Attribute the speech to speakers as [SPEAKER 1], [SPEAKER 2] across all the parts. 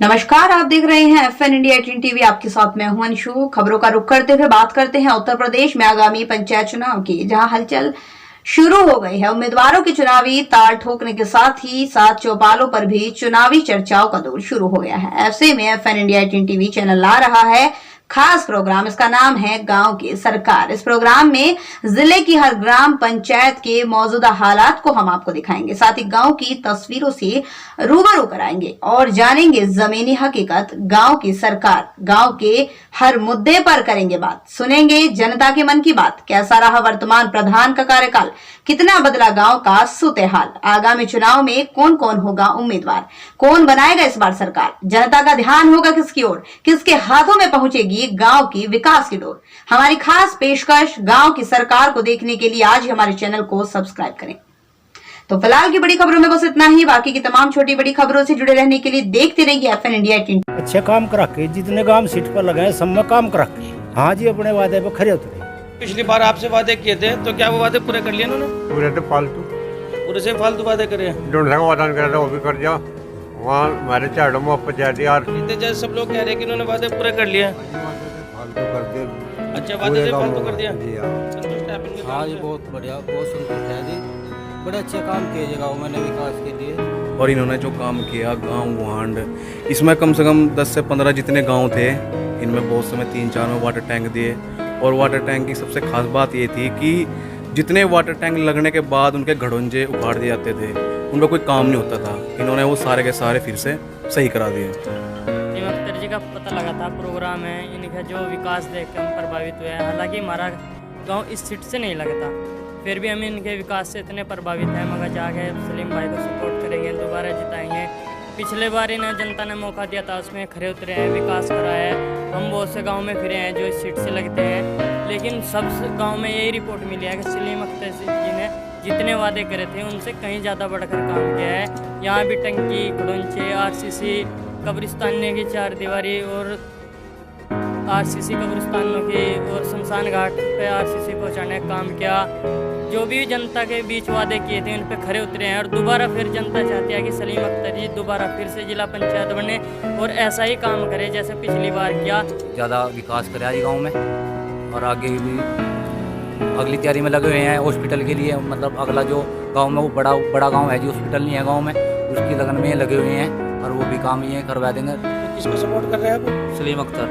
[SPEAKER 1] नमस्कार, आप देख रहे हैं FN इंडिया 18 टीवी। आपके साथ मैं हूं अंशु। खबरों का रुख करते हुए बात करते हैं उत्तर प्रदेश में आगामी पंचायत चुनाव की, जहां हलचल शुरू हो गई है। उम्मीदवारों की चुनावी ताल ठोकने के साथ ही साथ चौपालों पर भी चुनावी चर्चाओं का दौर शुरू हो गया है। ऐसे में FN इंडिया 18 टीवी चैनल ला रहा है खास प्रोग्राम। इसका नाम है गांव की सरकार। इस प्रोग्राम में जिले की हर ग्राम पंचायत के मौजूदा हालात को हम आपको दिखाएंगे, साथ ही गांव की तस्वीरों से रूबरू कराएंगे और जानेंगे जमीनी हकीकत। गांव की सरकार, गांव के हर मुद्दे पर करेंगे बात, सुनेंगे जनता के मन की बात। कैसा रहा वर्तमान प्रधान का कार्यकाल, कितना बदला गांव का सूते-हाल, आगामी चुनाव में कौन कौन होगा उम्मीदवार, कौन बनाएगा इस बार सरकार, जनता का ध्यान होगा किसकी ओर, किसके हाथों में पहुंचेगी गांव की विकास की डोर। हमारी खास पेशकश गांव की सरकार को देखने के लिए आज ही हमारे चैनल को सब्सक्राइब करें। तो फिलहाल की बड़ी खबरों में बस इतना ही। बाकी की तमाम छोटी बड़ी खबरों से जुड़े रहने के लिए देखते रहिए FN इंडिया 18।
[SPEAKER 2] अच्छे काम करा के जितने काम सीट पर लगे सब में काम करा के, हाँ जी, अपने वादे पे खरे उतरे।
[SPEAKER 3] पिछली बार आपसे वादे किए थे तो क्या वो वादे पूरे कर लिए उन्होंने?
[SPEAKER 4] पूरे तो फालतू
[SPEAKER 3] पूरे से फालतू वादे करे।
[SPEAKER 4] ढूंढने का वादा कर रहा वो भी कर दिया। वहाँ हमारे चारों में वापस जा दिया।
[SPEAKER 3] इतने जैसे सब लोग कह रहे हैं कि उन्होंने वादे पूरे कर लिए।
[SPEAKER 4] फालतू कर दिया।
[SPEAKER 3] अच्छा, वादे से फालतू कर दिया।
[SPEAKER 4] जी हाँ।
[SPEAKER 3] संतुष्ट है इनके
[SPEAKER 5] हाँ
[SPEAKER 3] काम
[SPEAKER 5] जी,
[SPEAKER 3] से?
[SPEAKER 5] बहुत बढ़िया, बहुत संतुष्ट है जी। बड़े अच्छे काम किए जी गाँव में विकास के लिए।
[SPEAKER 6] और इन्होंने जो काम किया गांव वांड, इसमें कम से कम 10 से 15 जितने गांव थे, इनमें बहुत समय 3-4 में वाटर टैंक दिए। और वाटर टैंक की सबसे खास बात ये थी कि जितने वाटर टैंक लगने के बाद उनके घड़ोंजे उखाड़ दिए जाते थे, उनका कोई काम नहीं होता था, इन्होंने वो सारे के सारे फिर से सही करा दिए।
[SPEAKER 7] अख्तर जी का पता लगा था प्रोग्राम है, इनका जो विकास देख कर हम प्रभावित हुए हैं। हालांकि हमारा गांव इस सीट से नहीं लगता, फिर भी हम इनके विकास से इतने प्रभावित हैं। मगर जाके सलीम भाई को सपोर्ट करेंगे, दोबारा जिताएंगे। पिछले बार इन्हें जनता ने मौका दिया था, उसमें खरे उतरे हैं, विकास करा है। हम बहुत से गांव में फिरे हैं जो इस सीट से लगते हैं, लेकिन सब गांव में यही रिपोर्ट मिली है कि सलीम अख्तर जी ने जितने वादे करे थे उनसे कहीं ज़्यादा बढ़कर काम किया है। यहाँ भी टंकी, खड़ोंचे, RCC, कब्रिस्तान की 4 दीवारी और RCC कब्रिस्तानों की और शमशान घाट पे RCC पहुँचाने का काम किया। जो भी जनता के बीच वादे किए थे उन पे खरे उतरे हैं। और दोबारा फिर जनता चाहती है कि सलीम अख्तर जी दोबारा फिर से जिला पंचायत बने और ऐसा ही काम करे जैसे पिछली बार किया।
[SPEAKER 5] ज़्यादा विकास करा जी गाँव में, और आगे भी अगली तैयारी में लगे हुए हैं हॉस्पिटल के लिए। मतलब अगला जो गाँव में वो बड़ा गाँव है जी, हॉस्पिटल नहीं है गाँव में, उसकी लगन में लगे हुए हैं और वो भी काम ये करवा देंगे।
[SPEAKER 3] तो किसको सपोर्ट कर रहे हैं आप?
[SPEAKER 8] सलीम अख्तर।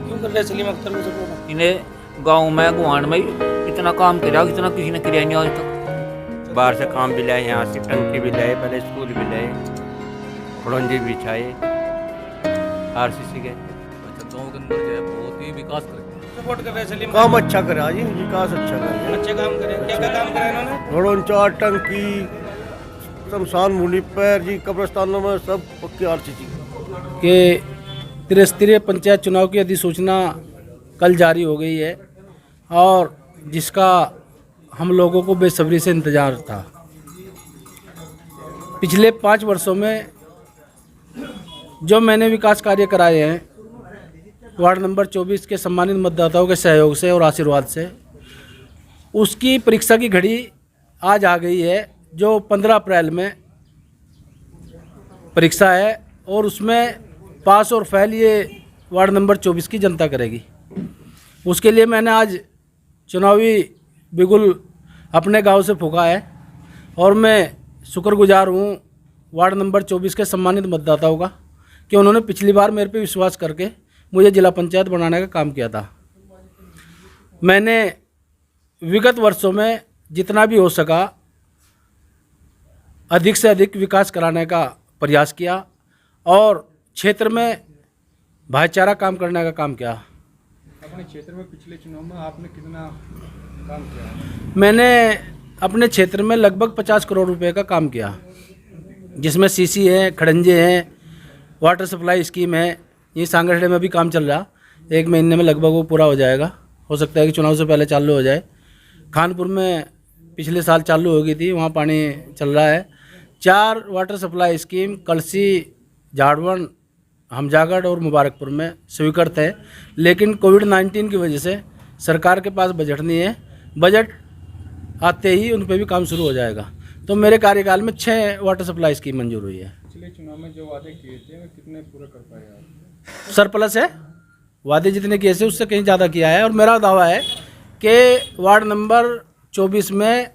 [SPEAKER 3] क्यों कर रहे हैं सलीम अख्तर को सपोर्ट?
[SPEAKER 8] इन्हें गांव में गुआंड में इतना काम किया जितना किसी ने किया नहीं आज तक।
[SPEAKER 9] बाहर से काम भी लाए, यहाँ से टंकी भी लाए, पहले स्कूल भी लाए, खड़ोंजे भी बिछाए RCC के।
[SPEAKER 8] अच्छा, गांव के अंदर जो है बहुत ही विकास कर
[SPEAKER 3] सपोर्ट कर रहे हैं सलीम?
[SPEAKER 2] काम अच्छा करा जी, विकास अच्छा करा।
[SPEAKER 3] अच्छे काम करे। क्या क्या काम करे इन्होंने?
[SPEAKER 2] घड़ोंचा, टंकी, शमशान भूमि पर जी, कब्रिस्तानों में सब पक्की RCC
[SPEAKER 10] के त्रिस्तरीय पंचायत चुनाव की अधिसूचना कल जारी हो गई है और जिसका हम लोगों को बेसब्री से इंतज़ार था। पिछले 5 वर्षों में जो मैंने विकास कार्य कराए हैं वार्ड नंबर 24 के सम्मानित मतदाताओं के सहयोग से और आशीर्वाद से, उसकी परीक्षा की घड़ी आज आ गई है, जो 15 अप्रैल में परीक्षा है और उसमें पास और फेल ये वार्ड नंबर 24 की जनता करेगी। उसके लिए मैंने आज चुनावी बिगुल अपने गांव से फूंका है और मैं शुक्रगुजार हूं वार्ड नंबर 24 के सम्मानित मतदाताओं का कि उन्होंने पिछली बार मेरे पे विश्वास करके मुझे जिला पंचायत बनाने का काम किया था। मैंने विगत वर्षों में जितना भी हो सका अधिक से अधिक विकास कराने का प्रयास किया और क्षेत्र में भाईचारा काम करने का काम किया।
[SPEAKER 11] अपने क्षेत्र में पिछले चुनाव में आपने कितना काम किया?
[SPEAKER 10] मैंने अपने क्षेत्र में लगभग 50 करोड़ रुपए का काम किया, जिसमें CC है, खड़ंजे हैं, वाटर सप्लाई स्कीम है। ये सांगरखेड़े में भी काम चल रहा, 1 महीने में लगभग वो पूरा हो जाएगा। हो सकता है कि चुनाव से पहले चालू हो जाए। खानपुर में पिछले साल चालू हो गई थी, वहाँ पानी चल रहा है। 4 वाटर सप्लाई स्कीम कलसी, झाड़वन, हमजागढ़ और मुबारकपुर में स्वीकृत है, लेकिन कोविड-19 की वजह से सरकार के पास बजट नहीं है। बजट आते ही उन पर भी काम शुरू हो जाएगा। तो मेरे कार्यकाल में 6 वाटर सप्लाई स्कीम मंजूर हुई है।
[SPEAKER 11] पिछले चुनाव में जो वादे किए थे वो कितने पूरे कर पाए आप?
[SPEAKER 10] सरप्लस है, वादे जितने किए थे उससे कहीं ज़्यादा किया है। और मेरा दावा है कि वार्ड नंबर 24 में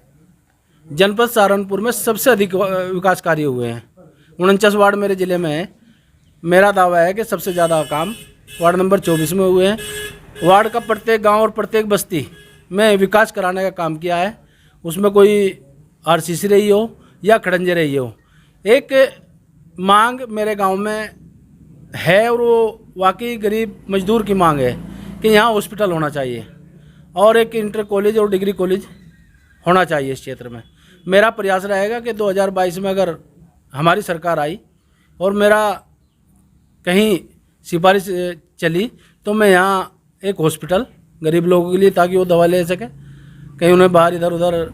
[SPEAKER 10] जनपद सहारनपुर में सबसे अधिक विकास कार्य हुए हैं। 49 वार्ड मेरे ज़िले में है। मेरा दावा है कि सबसे ज़्यादा काम वार्ड नंबर 24 में हुए हैं। वार्ड का प्रत्येक गांव और प्रत्येक बस्ती में विकास कराने का काम किया है। उसमें कोई आरसीसी रही हो या खड़ंजे रही हो, एक मांग मेरे गांव में है और वो वाकई गरीब मजदूर की मांग है कि यहाँ हॉस्पिटल होना चाहिए और एक इंटर कॉलेज और डिग्री कॉलेज होना चाहिए इस क्षेत्र में। मेरा प्रयास रहेगा कि 2022 में अगर हमारी सरकार आई और मेरा कहीं सिफारिश चली तो मैं यहाँ एक हॉस्पिटल गरीब लोगों के लिए, ताकि वो दवा ले सकें, कहीं उन्हें बाहर इधर उधर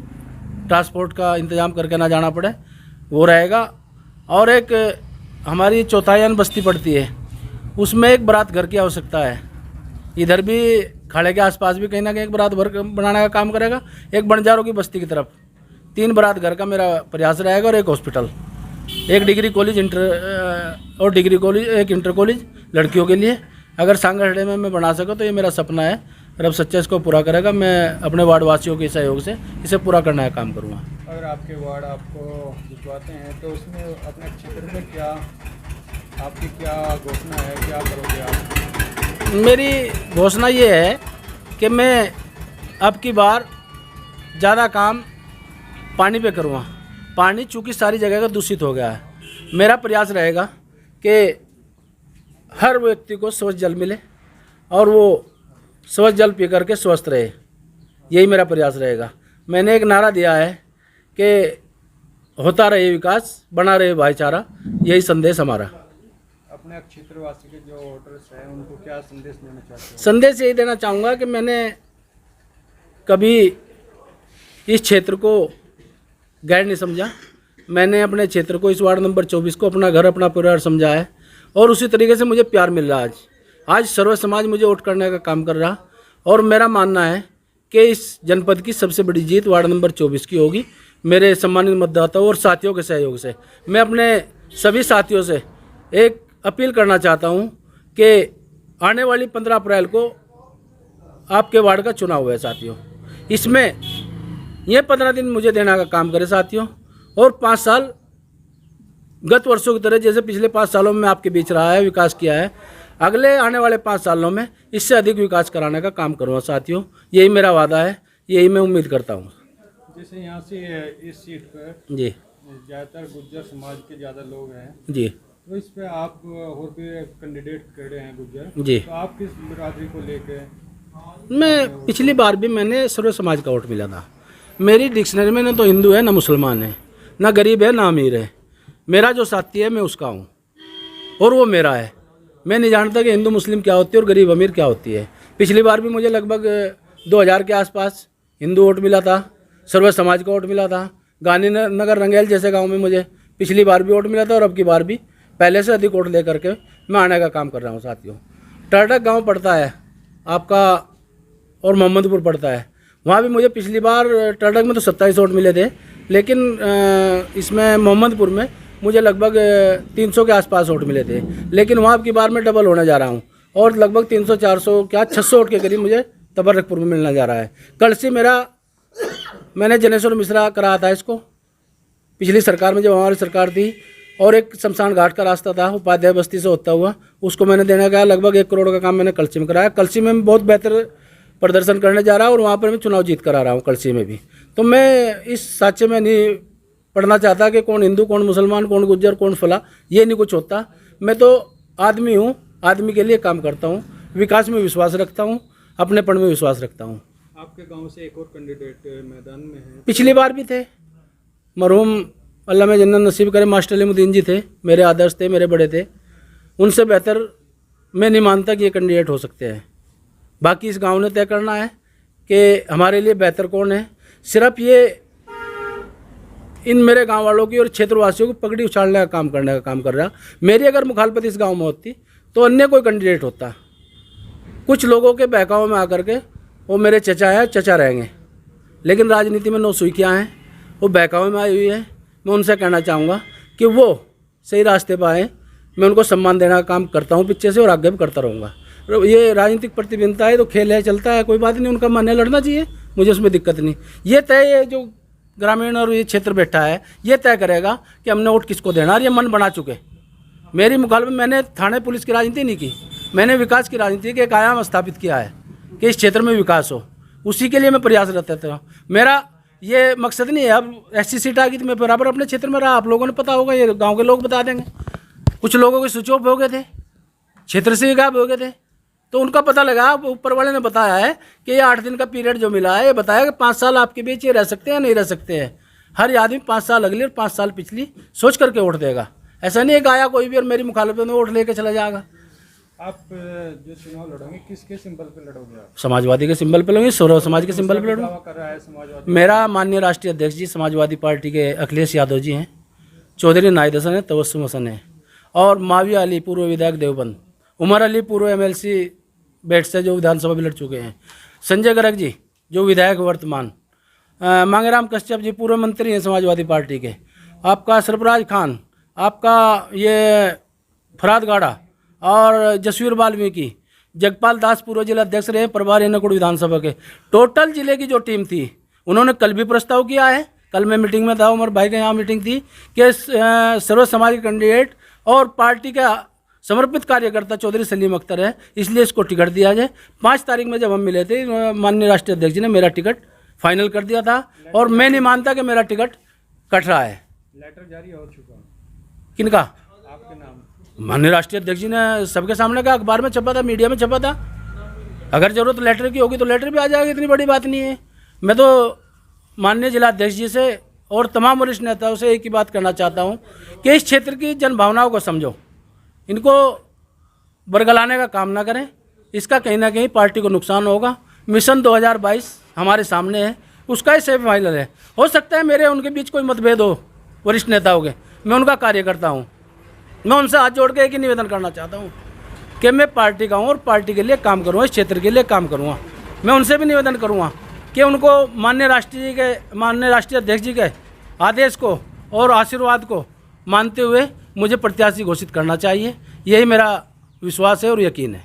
[SPEAKER 10] ट्रांसपोर्ट का इंतज़ाम करके ना जाना पड़े, वो रहेगा। और एक हमारी चौथायान बस्ती पड़ती है, उसमें एक बारात घर की आवश्यकता है। इधर भी खाड़े के आसपास भी कहीं ना कहीं एक बारात घर बनाने का काम करेगा। एक बंजारों की बस्ती की तरफ 3 बारात घर का मेरा प्रयास रहेगा और एक हॉस्पिटल, एक डिग्री कॉलेज और डिग्री कॉलेज, एक इंटर कॉलेज लड़कियों के लिए। अगर सांगरखेड़े में मैं बना सकूँ तो ये मेरा सपना है। रब सच्चा इसको पूरा करेगा। मैं अपने वार्ड वासियों के सहयोग से इसे पूरा करने का काम करूँगा।
[SPEAKER 11] अगर आपके वार्ड आपको जितवाते हैं तो उसमें अपने क्षेत्र में क्या आपकी क्या घोषणा है, क्या करोगे आप?
[SPEAKER 10] मेरी घोषणा ये है कि मैं अब की बार ज़्यादा काम पानी पे करूँगा। पानी चूँकि सारी जगह का दूषित हो गया है, मेरा प्रयास रहेगा कि हर व्यक्ति को स्वच्छ जल मिले और वो स्वच्छ जल पी करके स्वस्थ रहे। यही मेरा प्रयास रहेगा। मैंने एक नारा दिया है कि होता रहे विकास, बना रहे भाईचारा, यही संदेश हमारा।
[SPEAKER 11] अपने क्षेत्रवासी के जो वोटर्स हैं उनको क्या संदेश देना चाहते हैं?
[SPEAKER 10] संदेश यही देना चाहूँगा कि मैंने कभी इस क्षेत्र को गैर नहीं समझा। मैंने अपने क्षेत्र को, इस वार्ड नंबर 24 को अपना घर, अपना परिवार समझा है और उसी तरीके से मुझे प्यार मिल रहा है। आज सर्व समाज मुझे वोट करने का काम कर रहा और मेरा मानना है कि इस जनपद की सबसे बड़ी जीत वार्ड नंबर 24 की होगी। मेरे सम्मानित मतदाताओं और साथियों के सहयोग से मैं अपने सभी साथियों से एक अपील करना चाहता हूं कि आने वाली 15 अप्रैल को आपके वार्ड का चुनाव है साथियों। इसमें ये 15 दिन मुझे देने का काम करे साथियों, और 5 साल गत वर्षों की तरह जैसे पिछले 5 सालों में आपके बीच रहा है, विकास किया है, अगले आने वाले 5 सालों में इससे अधिक विकास कराने का काम करूँगा साथियों। यही मेरा वादा है, यही मैं उम्मीद करता हूँ।
[SPEAKER 11] जैसे यहाँ से इस सीट पर
[SPEAKER 10] जी
[SPEAKER 11] ज़्यादातर गुज्जर समाज के ज़्यादा लोग हैं
[SPEAKER 10] जी,
[SPEAKER 11] तो इस पे आप और भी कैंडिडेट खड़े हैं गुज्जर
[SPEAKER 10] जी।
[SPEAKER 11] तो आप किस बिरादरी को लेके?
[SPEAKER 10] मैं पिछली बार भी मैंने सर्व समाज का वोट मिला था। मेरी डिक्शनरी में ना तो हिंदू है, ना मुसलमान है, ना गरीब है, ना अमीर है। मेरा जो साथी है मैं उसका हूँ और वो मेरा है। मैं नहीं जानता कि हिंदू मुस्लिम क्या होती है और गरीब अमीर क्या होती है। पिछली बार भी मुझे लगभग 2000 के आसपास हिंदू वोट मिला था, सर्व समाज का वोट मिला था। गांधी नगर रंगेल जैसे गांव में मुझे पिछली बार भी वोट मिला था और अब की बार भी पहले से अधिक वोट लेकर के मैं आने का काम कर रहा हूँ साथियों। टर्डक गांव पड़ता है आपका और मोहम्मदपुर पड़ता है, वहाँ भी मुझे पिछली बार टर्डक में तो 27 वोट मिले थे, लेकिन इसमें मोहम्मदपुर में मुझे लगभग 300 के आसपास वोट मिले थे। लेकिन वहाँ की बार मैं डबल होने जा रहा हूँ और लगभग 300-400 क्या 600 वोट के करीब मुझे तबर्रकपुर में मिलने जा रहा है। कल से मैंने जनेश्वर मिश्रा कराया था इसको पिछली सरकार में जब हमारी सरकार थी, और एक शमशान घाट का रास्ता था उपाध्याय बस्ती से होता हुआ, उसको मैंने देने का लगभग 1 करोड़ का काम मैंने कलसी में कराया। कलसी में बहुत बेहतर प्रदर्शन करने जा रहा हूँ और वहाँ पर मैं चुनाव जीत कर आ रहा हूँ कलसी में भी। तो मैं इस साचे में नहीं पढ़ना चाहता कि कौन हिंदू, कौन मुसलमान, कौन गुज्जर, कौन फला, ये नहीं कुछ होता। मैं तो आदमी हूँ, आदमी के लिए काम करता हूँ, विकास में विश्वास रखता हूँ, अपनेपन में विश्वास रखता हूँ।
[SPEAKER 11] आपके गांव से एक और कैंडिडेट मैदान में है,
[SPEAKER 10] पिछली बार भी थे, मरहूम अल्लाह में जन्नत नसीब करे मास्टर अलीमुद्दीन जी थे, मेरे आदर्श थे, मेरे बड़े थे। उनसे बेहतर मैं नहीं मानता कि ये कैंडिडेट हो सकते हैं। बाकी इस गांव ने तय करना है कि हमारे लिए बेहतर कौन है। सिर्फ ये इन मेरे गांव वालों की और क्षेत्रवासियों को पगड़ी उछालने का काम करने का काम कर रहा। मेरी अगर मुखालफत इस गांव में होती तो अन्य कोई कैंडिडेट होता। कुछ लोगों के बहकाव में आकर के वो मेरे चचा हैं, चचा रहेंगे, लेकिन राजनीति में 9 सुइकियाँ हैं, वो बहकावे में आई हुई है। मैं उनसे कहना चाहूँगा कि वो सही रास्ते पर आए, मैं उनको सम्मान देने का काम करता हूँ पीछे से और आगे भी करता रहूँगा। ये राजनीतिक प्रतिबद्धता है तो खेल है, चलता है, कोई बात नहीं, उनका मन है लड़ना चाहिए, मुझे उसमें दिक्कत नहीं। ये तय है जो ग्रामीण और ये क्षेत्र बैठा है ये तय करेगा कि हमने वोट किसको देना, और ये मन बना चुके। मेरी मुखालफत मैंने थाने पुलिस की राजनीति नहीं की, मैंने विकास की राजनीति के एक आयाम स्थापित किया है कि इस क्षेत्र में विकास हो, उसी के लिए मैं प्रयासरत रहता। मेरा ये मकसद नहीं है अब ऐसी सीट आ गई तो मैं बराबर अपने क्षेत्र में रहा, आप लोगों ने पता होगा, ये गांव के लोग बता देंगे। कुछ लोगों के स्विच ऑफ हो गए थे, क्षेत्र से गायब हो गए थे, तो उनका पता लगा, ऊपर वाले ने बताया है कि ये 8 दिन का पीरियड जो मिला है, ये बताया कि 5 साल आपके बीच ये रह सकते हैं नहीं रह सकते हैं। हर आदमी 5 साल अगली और 5 साल पिछली सोच करके वोट देगा। ऐसा नहीं है कि आया कोई भी और मेरी मुखालफत में वोट लेके चला जाएगा।
[SPEAKER 11] आप जो चुनाव लड़ोगे किसके सिंबल पे लड़ोगे आप?
[SPEAKER 10] समाजवादी के सिंबल पे लड़ूंगी, सौरव समाज के सिंबल पे लड़ूंगा।
[SPEAKER 11] कर रहा है समाजवादी?
[SPEAKER 10] मेरा माननीय राष्ट्रीय अध्यक्ष जी समाजवादी पार्टी के अखिलेश यादव जी हैं, चौधरी नाहिद हसन है, तबस्सुम हसन है, और माविया अली पूर्व विधायक देवबंद, उमर अली पूर्व MLC बेट से जो विधानसभा भी लड़ चुके हैं, संजय गर्ग जी जो विधायक वर्तमान, मांगेराम कश्यप जी पूर्व मंत्री हैं समाजवादी पार्टी के, आपका सरफराज खान, आपका ये फराद गाड़ा और जसवीर वाल्मीकि, जगपाल दास पूर्व जिला अध्यक्ष रहे प्रभारी नकुड़ विधानसभा के। टोटल जिले की जो टीम थी उन्होंने कल भी प्रस्ताव किया है, कल मैं मीटिंग में था, उमर भाई के यहाँ मीटिंग थी कि सर्व समाज के कैंडिडेट और पार्टी का समर्पित कार्यकर्ता चौधरी सलीम अख्तर है, इसलिए इसको टिकट दिया जाए। 5 तारीख में जब हम मिले थे माननीय राष्ट्रीय अध्यक्ष जी ने मेरा टिकट फाइनल कर दिया था, और मैं नहीं मानता कि मेरा टिकट कट रहा है।
[SPEAKER 11] लेटर जारी हो चुका?
[SPEAKER 10] किनका?
[SPEAKER 11] आपके नाम?
[SPEAKER 10] माननीय राष्ट्रीय अध्यक्ष जी ने सबके सामने कहा, अखबार में छपा था, मीडिया में छपा था। अगर जरूरत लेटर की होगी तो लेटर भी आ जाएगी, इतनी बड़ी बात नहीं है। मैं तो माननीय जिला अध्यक्ष जी से और तमाम वरिष्ठ नेताओं से एक ही बात करना चाहता हूँ कि इस क्षेत्र की जन भावनाओं को समझो, इनको बरगलाने का काम ना करें, इसका कहीं ना कहीं पार्टी को नुकसान होगा। मिशन 2022 हमारे सामने है, उसका ही सेमी फाइनल है। हो सकता है मेरे उनके बीच कोई मतभेद हो वरिष्ठ नेताओं के, मैं उनका कार्यकर्ता हूँ, मैं उनसे हाथ जोड़ के एक ही निवेदन करना चाहता हूँ कि मैं पार्टी का हूँ और पार्टी के लिए काम करूँगा, इस क्षेत्र के लिए काम करूँगा। मैं उनसे भी निवेदन करूँगा कि उनको माननीय राष्ट्रीय अध्यक्ष जी के आदेश को और आशीर्वाद को मानते हुए मुझे प्रत्याशी घोषित करना चाहिए। यही मेरा विश्वास है और यकीन है।